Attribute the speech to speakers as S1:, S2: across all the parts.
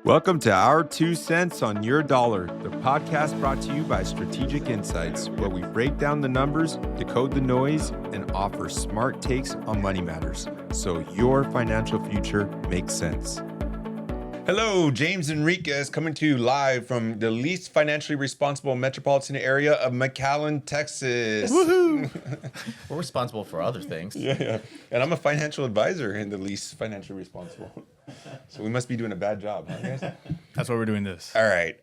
S1: Welcome to Our 2 Cents on Your Dollar, the podcast brought to you by Strategic Insights, where we break down the numbers, decode the noise, and offer smart takes on money matters so your financial future makes sense. Hello, James Enriquez coming to you live from the least financially responsible metropolitan area of McAllen, Texas.
S2: Woohoo! We're responsible for other things.
S1: Yeah. And I'm a financial advisor in the least financially responsible. So we must be doing a bad job, huh, guys?
S3: That's why we're doing this.
S1: All right.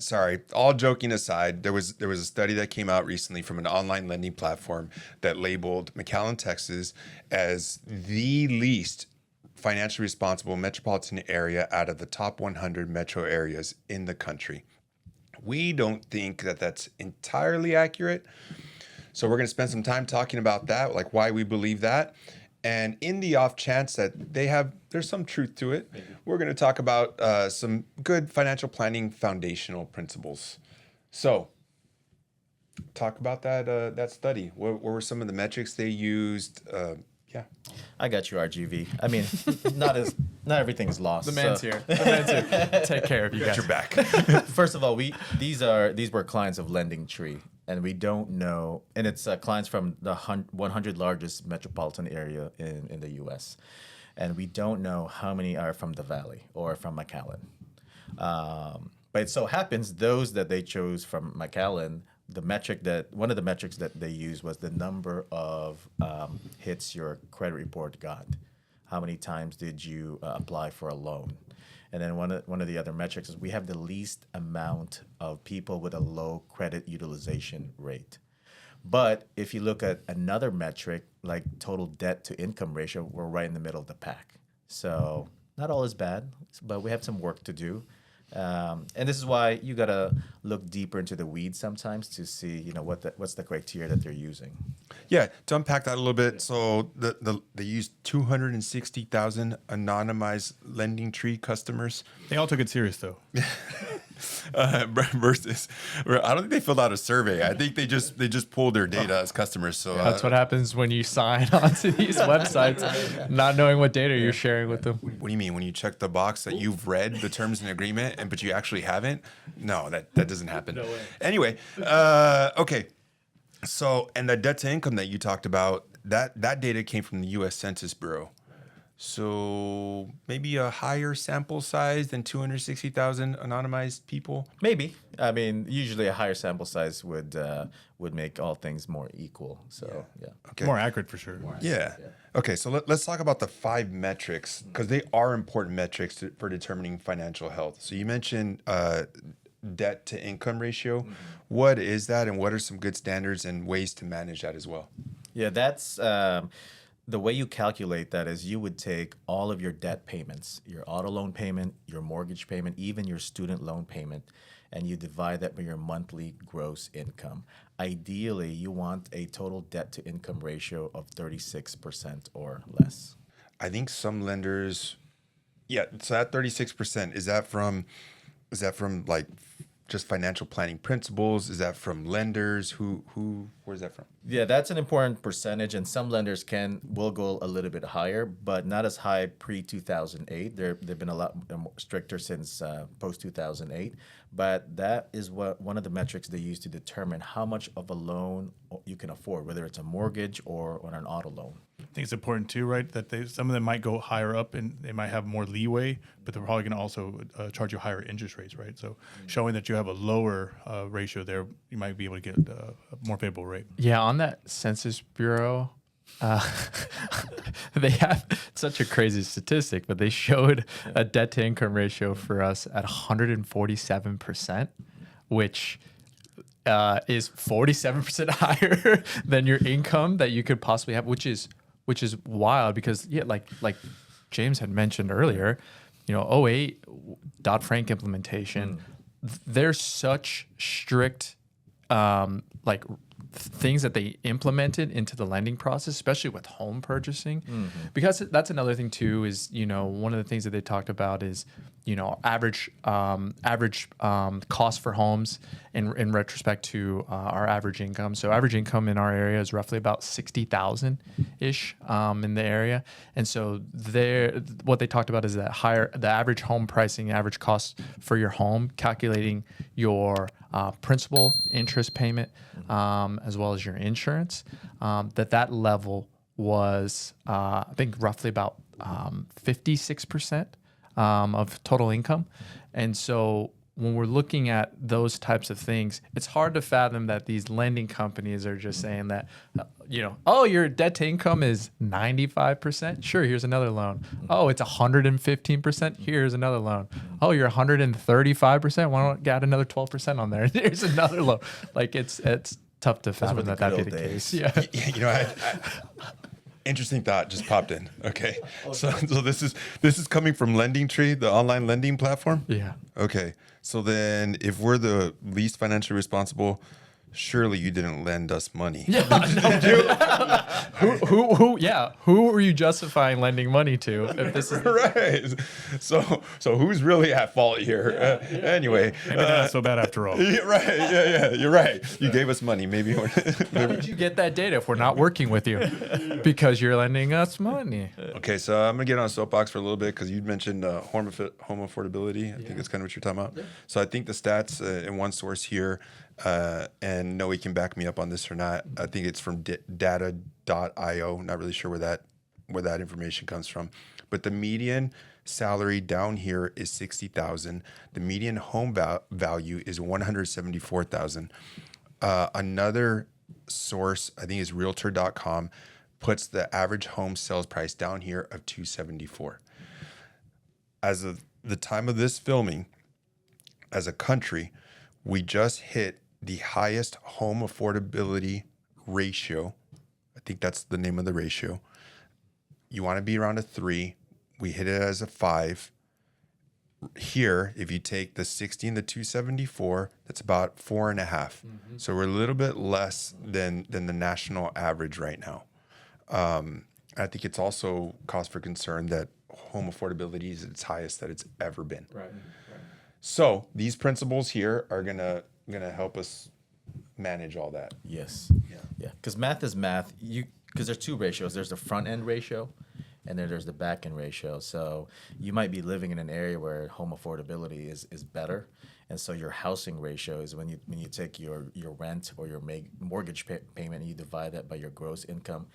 S1: Sorry. All joking aside, there was a study that came out recently from an online lending platform that labeled McAllen, Texas as the least financially responsible metropolitan area out of the top 100 metro areas in the country. We don't think that that's entirely accurate. So we're going to spend some time talking about that, like why we believe that. And in the off chance that there's some truth to it, we're going to talk about some good financial planning foundational principles. So talk about that study. What were some of the metrics they used? Yeah.
S2: I got you, RGV. I mean, not everything's lost.
S3: The man's here. The man's here. Take care of you guys.
S1: Got your back.
S2: First of all, these were clients of LendingTree, and we don't know, and it's clients from the 100 largest metropolitan area in the U.S., and we don't know how many are from the Valley or from McAllen. But it so happens those that they chose from McAllen, one of the metrics that they used was the number of hits your credit report got. How many times did you apply for a loan? And then one of the other metrics is we have the least amount of people with a low credit utilization rate. But if you look at another metric like total debt to income ratio, we're right in the middle of the pack. So not all is bad, but we have some work to do. And this is why you gotta look deeper into the weeds sometimes to see, what's the criteria that they're using.
S1: Yeah, to unpack that a little bit. So they used 260,000 anonymized LendingTree customers.
S3: They all took it serious, though.
S1: Versus, I don't think they filled out a survey. I think they just pulled their data as customers. So
S3: That's what happens when you sign onto these websites, not knowing what data you're sharing with them.
S1: What do you mean when you check the box that you've read the terms and agreement, but you actually haven't? No, that doesn't happen. No way. Anyway, okay. So, and the debt to income that you talked about, that data came from the U.S. Census Bureau. So maybe a higher sample size than 260,000 anonymized people?
S2: Maybe. I mean, usually a higher sample size would make all things more equal. So, yeah.
S1: Okay.
S3: More accurate for sure.
S1: Yeah. Okay, so let's talk about the 5 metrics because they are important metrics for determining financial health. So you mentioned debt to income ratio. Mm-hmm. What is that, and what are some good standards and ways to manage that as well?
S2: Yeah, that's the way you calculate that is you would take all of your debt payments, your auto loan payment, your mortgage payment, even your student loan payment, and you divide that by your monthly gross income. Ideally, you want a total debt to income ratio of 36% or less.
S1: I think some lenders, so that 36%, is that from like just financial planning principles? Is that from lenders? Where's that from?
S2: Yeah, that's an important percentage, and some lenders will go a little bit higher, but not as high pre-2008. They've been a lot more stricter since post-2008, but that is one of the metrics they use to determine how much of a loan you can afford, whether it's a mortgage or an auto loan.
S3: I think it's important too, right? That some of them might go higher up and they might have more leeway, but they're probably going to also charge you higher interest rates, right? So showing that you have a lower ratio there, you might be able to get a more favorable rate.
S4: Yeah, on that Census Bureau, they have such a crazy statistic, but they showed a debt to income ratio for us at 147%, which is 47% higher than your income that you could possibly have, which is wild because like James had mentioned earlier, 2008 Dodd-Frank implementation, there's such strict things that they implemented into the lending process, especially with home purchasing, because that's another thing too. Is one of the things that they talked about is average cost for homes in retrospect to our average income. So average income in our area is roughly about 60,000 ish in the area, and so what they talked about is that the average home pricing, average cost for your home, calculating your principal, interest payment, as well as your insurance, that level was I think roughly about 56%. Of total income. And so when we're looking at those types of things, it's hard to fathom that these lending companies are just saying that, oh, your debt to income is 95%. Sure, here's another loan. Oh, it's 115%. Here's another loan. Oh, you're 135%. Why don't you add another 12% on there? Here's another loan. Like it's tough to fathom
S2: were the
S4: that
S2: good
S4: be the
S2: old
S4: case.
S2: days.
S4: Yeah.
S1: Interesting thought just popped in. Okay, so this is coming from LendingTree, the online lending platform.
S4: Yeah.
S1: Okay, so then if we're the least financially responsible, surely you didn't lend us money.
S4: Who are you justifying lending money to if this is
S1: Right. So who's really at fault here? Anyway,
S3: Maybe not so bad after all.
S1: yeah, right. Yeah. You're right. You gave us money. Maybe.
S4: How did you get that data if we're not working with you? Because you're lending us money.
S1: Okay, so I'm gonna get on a soapbox for a little bit because you mentioned home affordability. I think that's kind of what you're talking about. Yeah. So I think the stats in one source here, and Noe can back me up on this or not. I think it's from data.io. Not really sure where that information comes from, but the median salary down here is 60,000. The median home value is 174,000. Another source, I think, is Realtor.com, puts the average home sales price down here of 274. As of the time of this filming, as a country, we just hit the highest home affordability ratio. I think that's the name of the ratio. You want to be around a 3. We hit it as a 5. Here, if you take the 60 and the 274, that's about 4.5. So we're a little bit less than the national average right now. I think it's also cause for concern that home affordability is its highest that it's ever been.
S4: Right.
S1: So these principles here are gonna help us manage all that.
S2: Yes. Yeah. Because math is math. Because there's two ratios. There's the front end ratio, and then there's the back end ratio. So you might be living in an area where home affordability is better, and so your housing ratio is when you take your rent or your mortgage payment and you divide that by your gross income.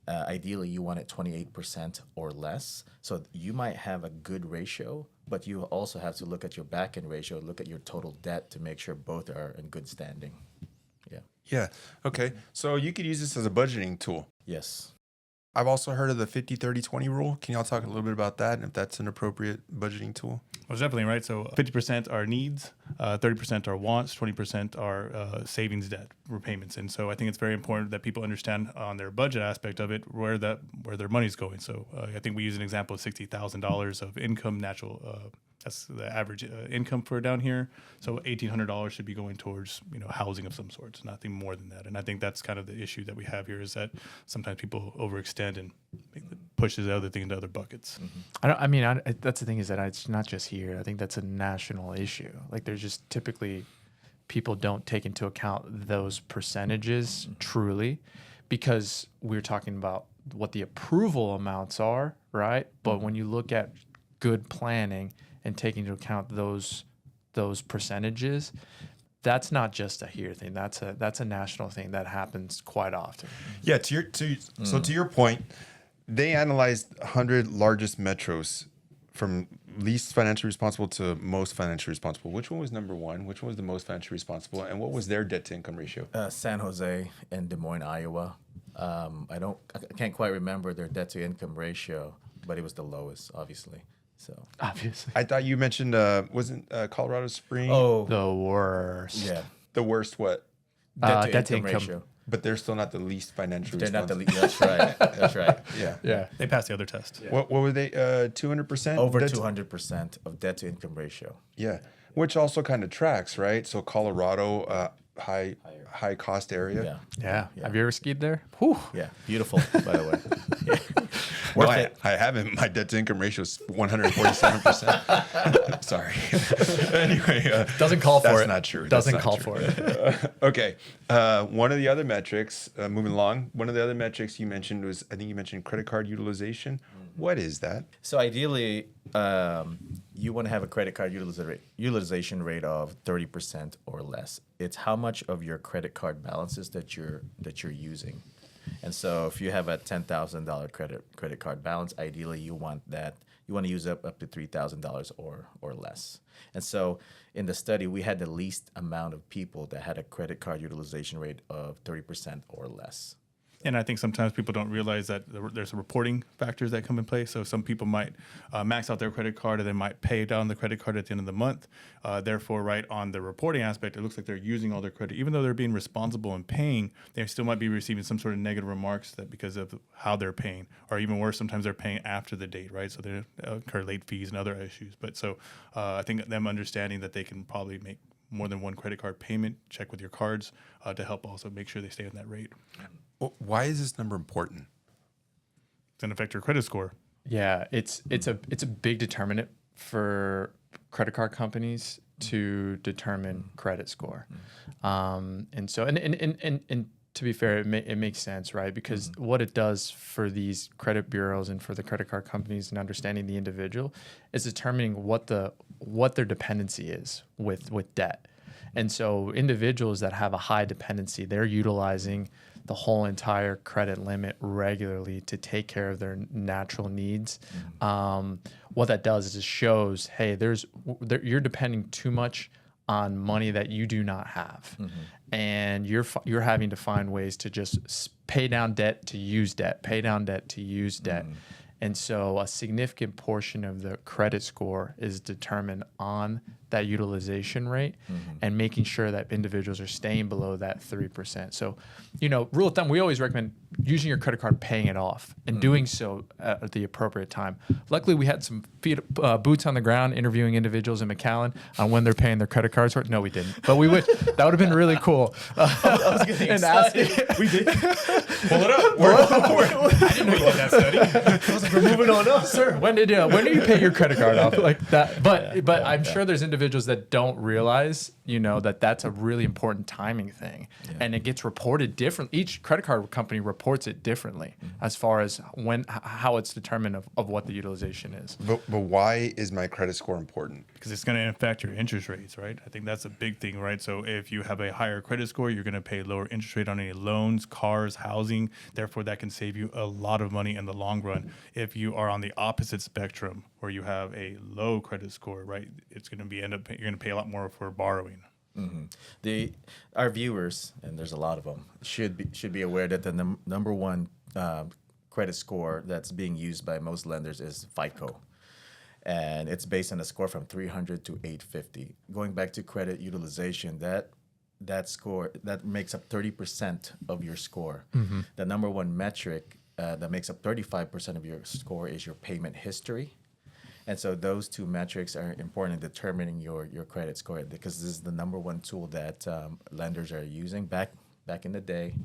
S2: Ideally, you want it 28% or less. So you might have a good ratio, but you also have to look at your back end ratio, look at your total debt to make sure both are in good standing. Yeah.
S1: Yeah. Okay. So you could use this as a budgeting tool.
S2: Yes.
S1: I've also heard of the 50-30-20 rule. Can y'all talk a little bit about that and if that's an appropriate budgeting tool?
S3: Most definitely, right? So 50% are needs, 30% are wants, 20% are savings debt repayments. And so I think it's very important that people understand on their budget aspect of it where their money's going. So I think we use an example of $60,000 of income, that's the average income for down here. So $1,800 should be going towards housing of some sort, nothing more than that. And I think that's kind of the issue that we have here is that sometimes people overextend and pushes the other thing into other buckets.
S4: That's the thing is that it's not just here. I think that's a national issue. Like there's just typically people don't take into account those percentages truly because we're talking about what the approval amounts are, right? But when you look at good planning and taking into account those percentages, that's not just a here thing. That's a national thing that happens quite often.
S1: Yeah. So to your point, they analyzed 100 largest metros from least financially responsible to most financially responsible. Which one was number one? Which one was the most financially responsible? And what was their debt to income ratio?
S2: San Jose and Des Moines, Iowa. I can't quite remember their debt to income ratio, but it was the lowest, obviously. So
S4: Obviously.
S1: I thought you mentioned wasn't Colorado Springs
S4: The worst.
S2: yeah.
S1: the worst what?
S2: Debt to income ratio.
S1: But they're still not the least financially
S2: They're not the
S1: responsible.
S2: least. That's right. That's right.
S1: Yeah.
S4: Yeah.
S3: They passed the other test.
S1: What were they? 200%?
S2: Over 200% of debt to income ratio.
S1: Yeah. Which also kind of tracks, right? So Colorado, high cost area.
S2: Yeah.
S4: Yeah. Have you ever skied there? Whew.
S2: Yeah. Beautiful, by the way. Yeah.
S1: No,
S2: Worth it.
S1: I haven't. My debt to income ratio is 147%. Sorry. Anyway,
S4: Doesn't call for
S1: that's
S4: it.
S1: not true.
S4: Doesn't
S1: That's
S4: call
S1: not true.
S4: for it.
S1: Okay. One of the other metrics, moving along, one of the other metrics you mentioned was, I think you mentioned credit card utilization. What is that?
S2: So ideally, you want to have a credit card utilization rate of 30% or less. It's how much of your credit card balances that you're using. And so if you have a $10,000 credit card balance, ideally you want to use up to $3,000 or less. And so in the study, we had the least amount of people that had a credit card utilization rate of 30% or less.
S3: And I think sometimes people don't realize that there's reporting factors that come in play. So some people might max out their credit card and then might pay down the credit card at the end of the month. Therefore, right on the reporting aspect, it looks like they're using all their credit. Even though they're being responsible and paying, they still might be receiving some sort of negative remarks that because of how they're paying. Or even worse, sometimes they're paying after the date, right? So they incur late fees and other issues. But so I think them understanding that they can probably make more than one credit card payment, check with your cards to help also make sure they stay on that rate.
S1: Why is this number important?
S3: It's going to affect your credit score.
S4: Yeah, it's a big determinant for credit card companies to determine credit score, and so and to be fair, it makes sense, right? Because what it does for these credit bureaus and for the credit card companies and understanding the individual is determining what their dependency is with debt, and so individuals that have a high dependency, they're utilizing the whole entire credit limit regularly to take care of their natural needs. What that does is it shows, hey, you're depending too much on money that you do not have, and you're having to find ways to just pay down debt to use debt, pay down debt to use debt. And so a significant portion of the credit score is determined on that utilization rate and making sure that individuals are staying below that 3%. So, rule of thumb, we always recommend using your credit card, paying it off, and doing so at the appropriate time. Luckily, we had some boots on the ground interviewing individuals in McAllen on when they're paying their credit cards. No, we didn't, but we wish. That would have been really cool.
S2: I was getting excited.
S3: We did.
S1: Pull it up.
S3: I didn't know you did that study.
S2: I was like, we're moving on up, sir.
S4: When did you pay your credit card off like that? But I'm sure there's individuals that don't realize, that that's a really important timing thing, and it gets reported different. Each credit card company reports it differently as far as how it's determined of what the utilization is.
S1: But why is my credit score important?
S3: Because it's going to affect your interest rates, right? I think that's a big thing, right? So if you have a higher credit score, you're going to pay lower interest rate on any loans, cars, housing. Therefore, that can save you a lot of money in the long run. If you are on the opposite spectrum, where you have a low credit score, right, it's going to be you're going to pay a lot more for borrowing.
S2: Our viewers, and there's a lot of them, should be aware that the number one credit score that's being used by most lenders is FICO, and it's based on a score from 300 to 850. Going back to credit utilization, that score that makes up 30% of your score. The number one metric that makes up 35% of your score is your payment history. And so those two metrics are important in determining your credit score, because this is the number one tool that lenders are using. Back in the day,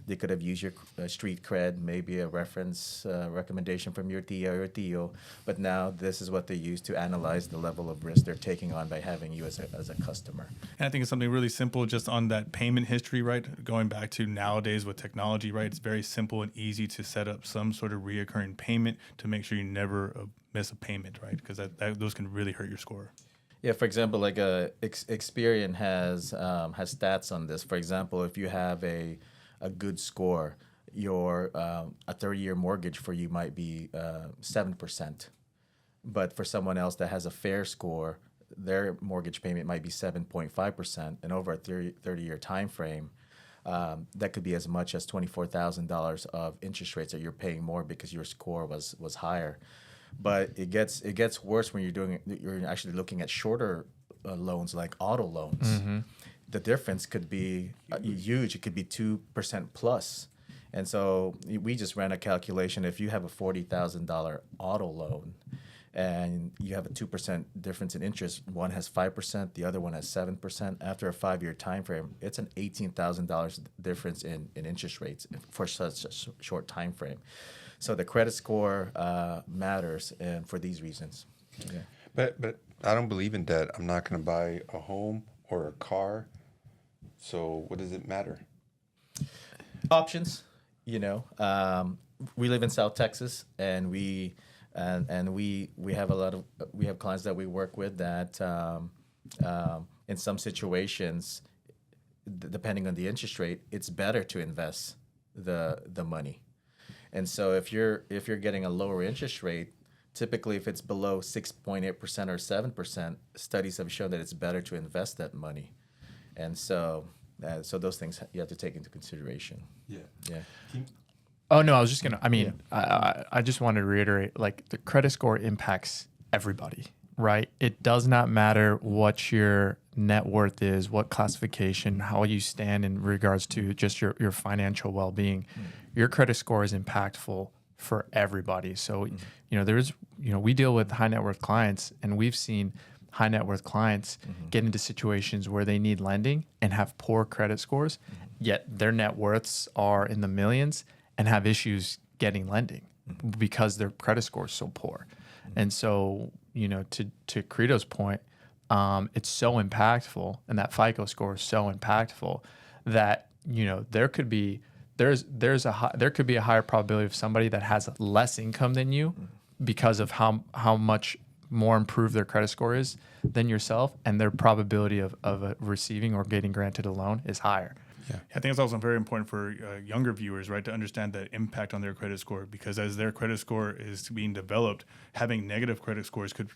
S2: they could have used your street cred, maybe a reference recommendation from your tia or tio, but now this is what they use to analyze the level of risk they're taking on by having you as a customer.
S3: And I think it's something really simple just on that payment history, right? Going back to nowadays with technology, right? It's very simple and easy to set up some sort of reoccurring payment to make sure you never miss a payment, right? Because those can really hurt your score.
S2: Yeah, for example, like Experian has stats on this. For example, if you have a good score, your a 30-year mortgage for you might be 7%, but for someone else that has a fair score, their mortgage payment might be 7.5%, and over a 30-year time frame, that could be as much as $24,000 of interest rates that you're paying more because your score was higher. But it gets worse when you're actually looking at shorter loans like auto loans. The difference could be huge. It could be 2% plus. And so we just ran a calculation. If you have a $40,000 auto loan and you have a 2% difference in interest. One has 5%, the other one has 7%. After a 5-year time frame, it's an $18,000 difference in interest rates for such a short time frame. So the credit score matters, and for these reasons. Yeah.
S1: But I don't believe in debt. I'm not going to buy a home or a car. So what does it matter?
S2: Options, we live in South Texas, and we have we have clients that we work with that in some situations, depending on the interest rate, it's better to invest the money. And so if you're getting a lower interest rate, typically if it's below 6.8% or 7%, studies have shown that it's better to invest that money. And so those things you have to take into consideration.
S1: Yeah.
S2: Yeah.
S4: Oh no, I was just gonna. I mean, I just wanted to reiterate, like, the credit score impacts everybody, right? It does not matter what your net worth is, what classification, how you stand in regards to just your financial well-being. Your credit score is impactful for everybody. So, we deal with high net worth clients, and we've seen high net worth clients get into situations where they need lending and have poor credit scores, yet their net worths are in the millions and have issues getting lending because their credit score is so poor. And so, to Credo's point, it's so impactful, and that FICO score is so impactful that, there could be a higher probability of somebody that has less income than you because of how much more improved their credit score is than yourself, and their probability of receiving or getting granted a loan is higher.
S3: Yeah, I think it's also very important for younger viewers, right, to understand the impact on their credit score, because as their credit score is being developed, having negative credit scores could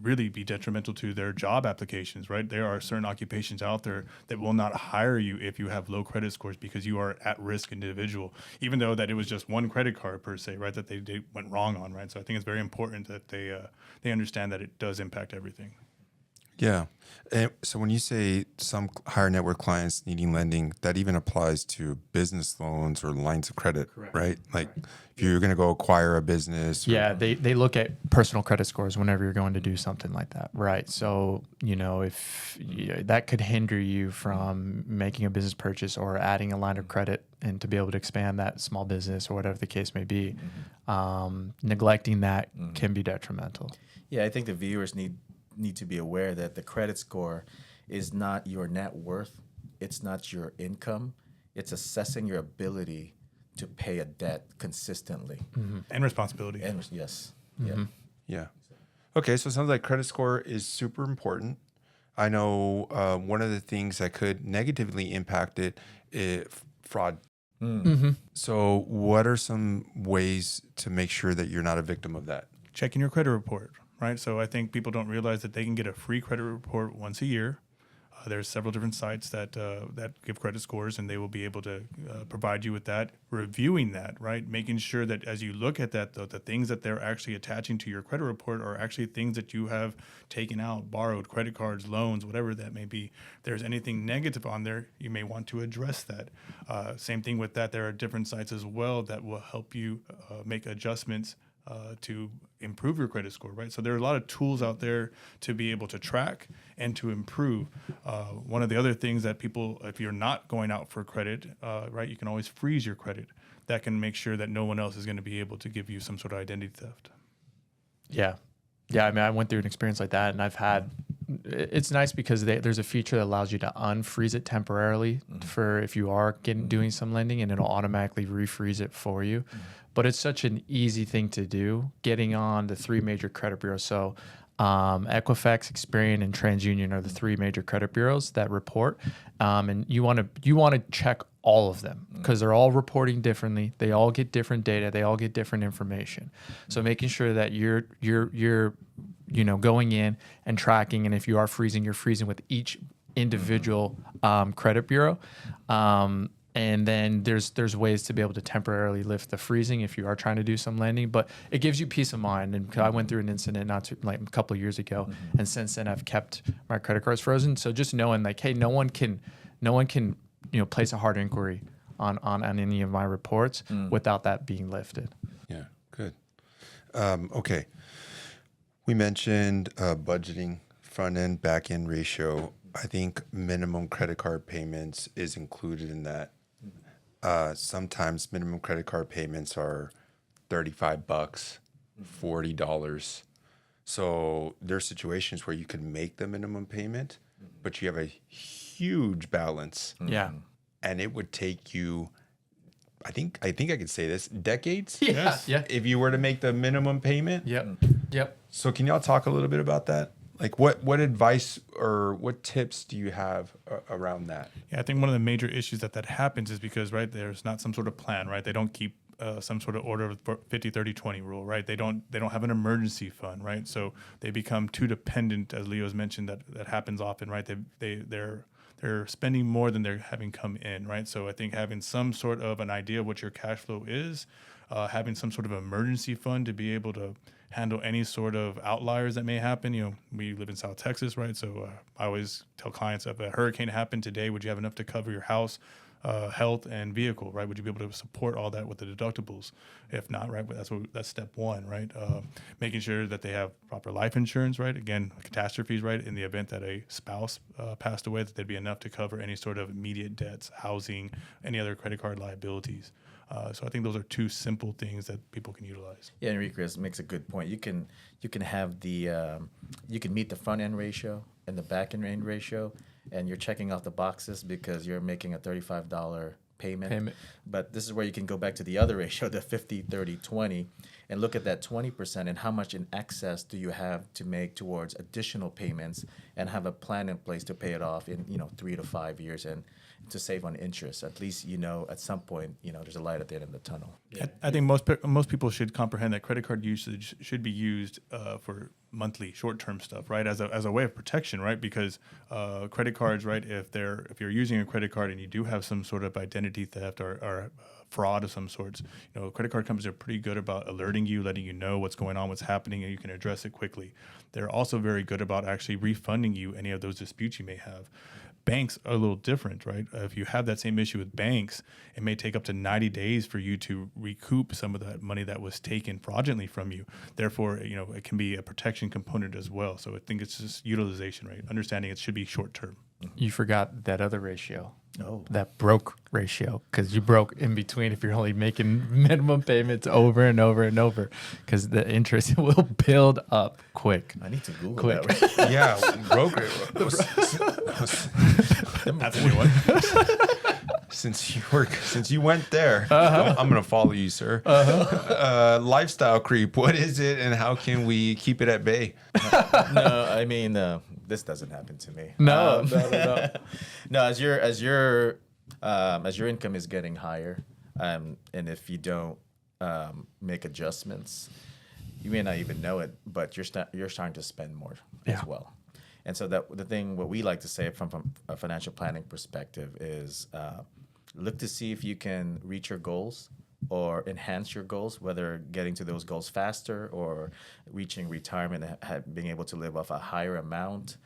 S3: really be detrimental to their job applications, right? There are certain occupations out there that will not hire you if you have low credit scores because you are at-risk individual, even though that it was just one credit card per se, right, that they went wrong on, right? So I think it's very important that they understand that it does impact everything.
S1: Yeah. And so when you say some higher net worth clients needing lending, that even applies to business loans or lines of credit, right? Like if you're going to go acquire a business.
S4: Yeah, they look at personal credit scores whenever you're going to do something like that, right? So, if that could hinder you from making a business purchase or adding a line of credit and to be able to expand that small business or whatever the case may be, neglecting that can be detrimental.
S2: Yeah, I think the viewers need to be aware that the credit score is not your net worth. It's not your income. It's assessing your ability to pay a debt consistently.
S3: And responsibility.
S2: And yes. Yeah.
S1: Yeah. Okay. So it sounds like credit score is super important. I know one of the things that could negatively impact it is fraud. So what are some ways to make sure that you're not a victim of that?
S3: Checking your credit report, right? So I think people don't realize that they can get a free credit report once a year. There's several different sites that give credit scores, and they will be able to provide you with that, reviewing that, right? Making sure that as you look at that, the things that they're actually attaching to your credit report are actually things that you have taken out, borrowed, credit cards, loans, whatever that may be. If there's anything negative on there, you may want to address that. Same thing with that. There are different sites as well that will help you make adjustments to improve your credit score, right? So there are a lot of tools out there to be able to track and to improve. One of the other things that people, if you're not going out for credit, right, you can always freeze your credit. That can make sure that no one else is going to be able to give you some sort of identity theft.
S4: Yeah. I mean, I went through an experience like that, and I've had. It's nice because there's a feature that allows you to unfreeze it temporarily for if you are doing some lending, and it'll automatically refreeze it for you. But it's such an easy thing to do. Getting on the 3 major credit bureaus. So Equifax, Experian, and TransUnion are the 3 major credit bureaus that report. And you want to check all of them because they're all reporting differently. They all get different data. They all get different information. So making sure that you're going in and tracking, and if you are freezing, you're freezing with each individual credit bureau. And then there's ways to be able to temporarily lift the freezing if you are trying to do some lending, but it gives you peace of mind. And I went through an incident a couple of years ago, and since then I've kept my credit cards frozen. So just knowing like, hey, no one can place a hard inquiry on any of my reports without that being lifted.
S1: Yeah, good. Okay. We mentioned budgeting, front end, back end ratio. I think minimum credit card payments is included in that. Sometimes minimum credit card payments are $35, $40. So there's situations where you can make the minimum payment, but you have a huge balance,
S4: Yeah.
S1: and it would take you. I think I could say this, decades.
S4: Yeah.
S3: Yes.
S4: Yeah.
S1: If you were to make the minimum payment.
S4: Yep. Yep.
S1: So can y'all talk a little bit about that? Like what advice or what tips do you have around that?
S3: Yeah, I think one of the major issues that happens is because, right, there's not some sort of plan, right? They don't keep some sort of order of 50, 30, 20 rule, right? They don't have an emergency fund, right? So they become too dependent, as Leo's mentioned, that happens often, right? They're spending more than they're having come in, right? So I think having some sort of an idea of what your cash flow is, having some sort of emergency fund to be able to handle any sort of outliers that may happen. You know, we live in South Texas, right? So I always tell clients, if a hurricane happened today, would you have enough to cover your house, health, and vehicle, right? Would you be able to support all that with the deductibles? If not, right, that's step one, right? Making sure that they have proper life insurance, right? Again, catastrophes, right? In the event that a spouse passed away, that there'd be enough to cover any sort of immediate debts, housing, any other credit card liabilities. So I think those are two simple things that people can utilize.
S2: Yeah, Enrique makes a good point. You can have the you can meet the front end ratio and the back end ratio, and you're checking off the boxes because you're making a $35 payment. But this is where you can go back to the other ratio, the 50, 30, 20, and look at that 20% and how much in excess do you have to make towards additional payments, and have a plan in place to pay it off in 3 to 5 years and to save on interest. At least at some point there's a light at the end of the tunnel.
S3: Yeah. I think most people should comprehend that credit card usage should be used for monthly short-term stuff, right? As a way of protection, right? Because credit cards, right? If you're using a credit card and you do have some sort of identity theft or fraud of some sorts, credit card companies are pretty good about alerting you, letting you know what's going on, what's happening, and you can address it quickly. They're also very good about actually refunding you any of those disputes you may have. Banks are a little different, right? If you have that same issue with banks, it may take up to 90 days for you to recoup some of that money that was taken fraudulently from you. Therefore, it can be a protection component as well. So I think it's just utilization, right? Understanding it should be short term.
S4: You forgot that other ratio.
S2: Oh.
S4: That broke ratio, because you broke in between if you're only making minimum payments over and over and over, because the interest will build up quick.
S2: I need to Google
S4: Quick.
S2: that.
S1: Yeah, broker.
S3: That's a new one.
S1: Since you went there, I'm gonna follow you, sir. Lifestyle creep. What is it, and how can we keep it at bay?
S2: No, I mean this doesn't happen to me.
S4: No.
S2: No. As your income is getting higher, and if you don't make adjustments, you may not even know it, but you're starting to spend more as well. And so what we like to say from a financial planning perspective is look to see if you can reach your goals or enhance your goals, whether getting to those goals faster or reaching retirement and being able to live off a higher amount.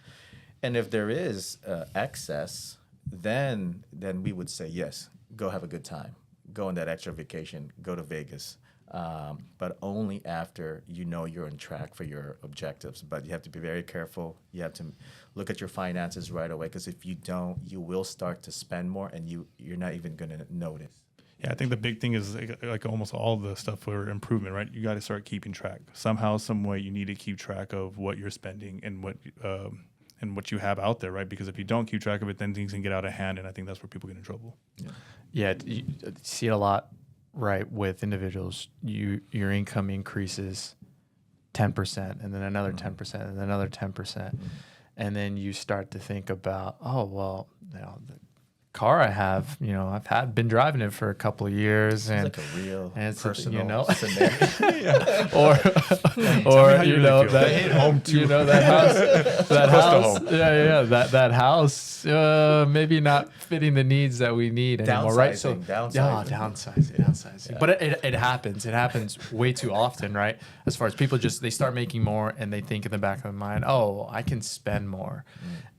S2: And if there is excess, then we would say, yes, go have a good time. Go on that extra vacation. Go to Vegas. But only after you're on track for your objectives. But you have to be very careful. You have to look at your finances right away, because if you don't, you will start to spend more, and you're not even going to notice.
S3: Yeah, I think the big thing is like almost all the stuff for improvement, right? You got to start keeping track. Somehow, some way, you need to keep track of what you're spending and what you have out there, right? Because if you don't keep track of it, then things can get out of hand, and I think that's where people get in trouble.
S4: Yeah, you see it a lot, right? With individuals, your income increases 10%, and then another 10%, and then another 10%, and then you start to think about, oh well, the car I have, I've been driving it for a couple of years, and
S2: It's like a real
S4: it's
S2: personal
S4: scenario.
S2: scenario.
S4: or
S3: how you really feel.
S4: that
S1: They hit home too.
S4: that house,
S1: Close to home.
S4: that house, maybe not fitting the needs that we need anymore, right? So downsizing.
S2: Yeah.
S4: But it happens. It happens way too often, right? As far as people they start making more, and they think in the back of their mind, oh, I can spend more.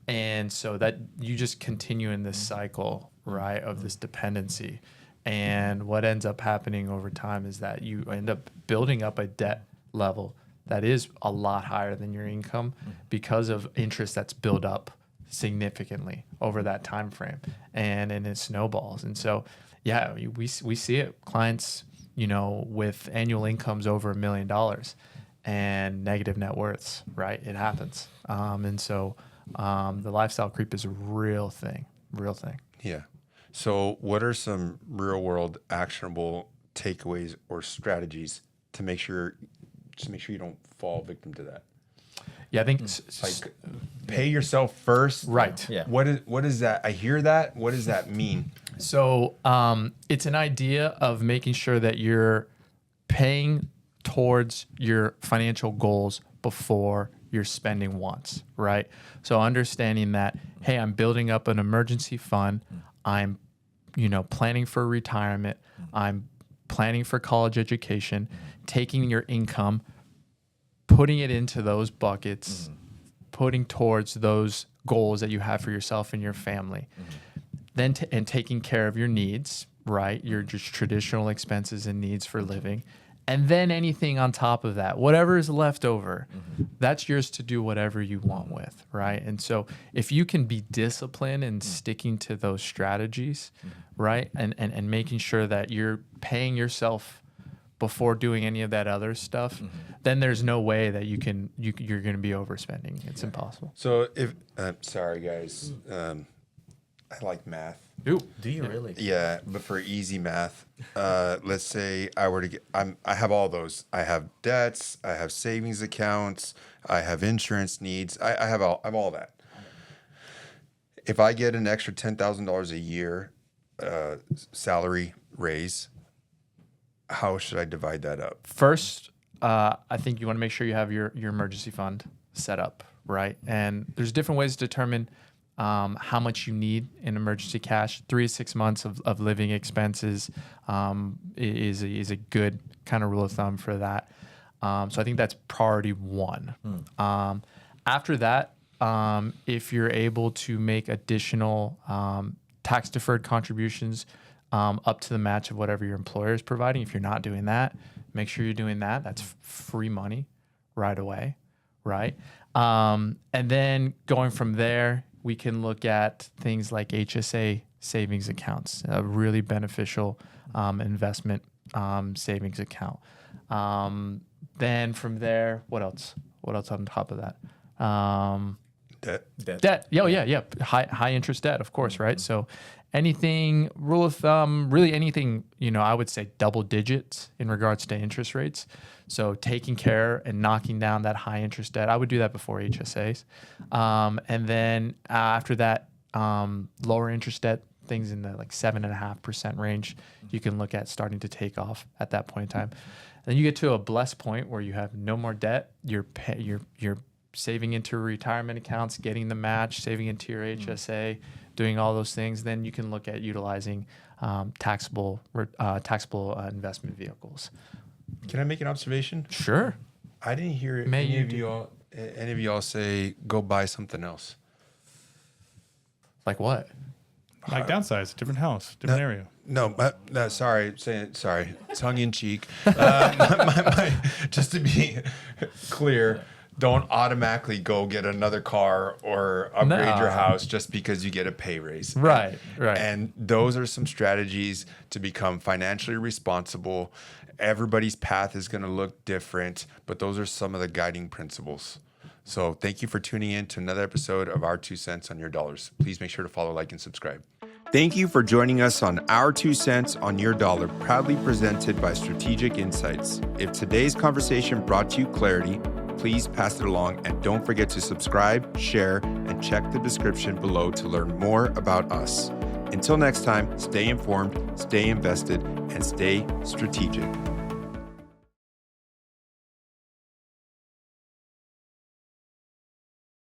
S4: And so that you just continue in this cycle, right, of this dependency. And what ends up happening over time is that you end up building up a debt level that is a lot higher than your income because of interest that's built up significantly over that time frame, and it snowballs. And so, yeah, we see it. Clients, with annual incomes over $1 million and negative net worths, right? It happens. And so the lifestyle creep is a real thing.
S1: Yeah. So what are some real world actionable takeaways or strategies to make sure you don't fall victim to that?
S4: Yeah, I think
S1: Like pay yourself first.
S4: right.
S2: Yeah.
S1: What is that? I hear that. What does that mean?
S4: So it's an idea of making sure that you're paying towards your financial goals before your spending wants, right? So understanding that, hey, I'm building up an emergency fund. I'm, planning for retirement. I'm planning for college education, taking your income, putting it into those buckets, putting towards those goals that you have for yourself and your family. Then and taking care of your needs, right? Your just traditional expenses and needs for living. And then anything on top of that, whatever is left over, that's yours to do whatever you want with, right? And so if you can be disciplined and sticking to those strategies, right? And making sure that you're paying yourself before doing any of that other stuff, then there's no way that you're going to be overspending. It's impossible.
S1: So if sorry guys, I like math.
S4: Ooh.
S2: Do you really?
S1: Yeah, but for easy math, let's say I were to get, I have all those. I have debts, I have savings accounts, I have insurance needs. I have all that. If I get an extra $10,000 a year salary raise, how should I divide that up?
S4: First, I think you want to make sure you have your emergency fund set up, right? And there's different ways to determine how much you need in emergency cash. 3 to 6 months of living expenses is a good kind of rule of thumb for that. So I think that's priority one. After that, if you're able to make additional tax deferred contributions up to the match of whatever your employer is providing, if you're not doing that, make sure you're doing that. That's free money right away, right? And then going from there, we can look at things like HSA savings accounts, a really beneficial investment savings account. Then from there, what else? What else on top of that? Debt. Yeah. High interest debt, of course, right? So anything, rule of thumb, really anything, I would say double digits in regards to interest rates. So taking care and knocking down that high interest debt, I would do that before HSAs. And then after that, lower interest debt, things in the like 7.5% range, you can look at starting to take off at that point in time. And then you get to a blessed point where you have no more debt. You're saving into retirement accounts, getting the match, saving into your HSA, doing all those things. Then you can look at utilizing taxable investment vehicles.
S1: Can I make an observation?
S4: Sure.
S1: I didn't hear any of y'all say go buy something else.
S4: Like what?
S3: Like downsize, different house, different area.
S1: No, sorry, tongue in cheek. Just to be clear, don't automatically go get another car or upgrade your house just because you get a pay raise.
S4: Right.
S1: And those are some strategies to become financially responsible. Everybody's path is going to look different, but those are some of the guiding principles. So thank you for tuning in to another episode of Our 2 Cents on Your Dollars. Please make sure to follow, like, and subscribe. Thank you for joining us on Our 2 Cents on Your Dollar, proudly presented by Strategic Insights. If today's conversation brought you clarity, please pass it along, and don't forget to subscribe, share, and check the description below to learn more about us. Until next time, stay informed, stay invested, and stay strategic.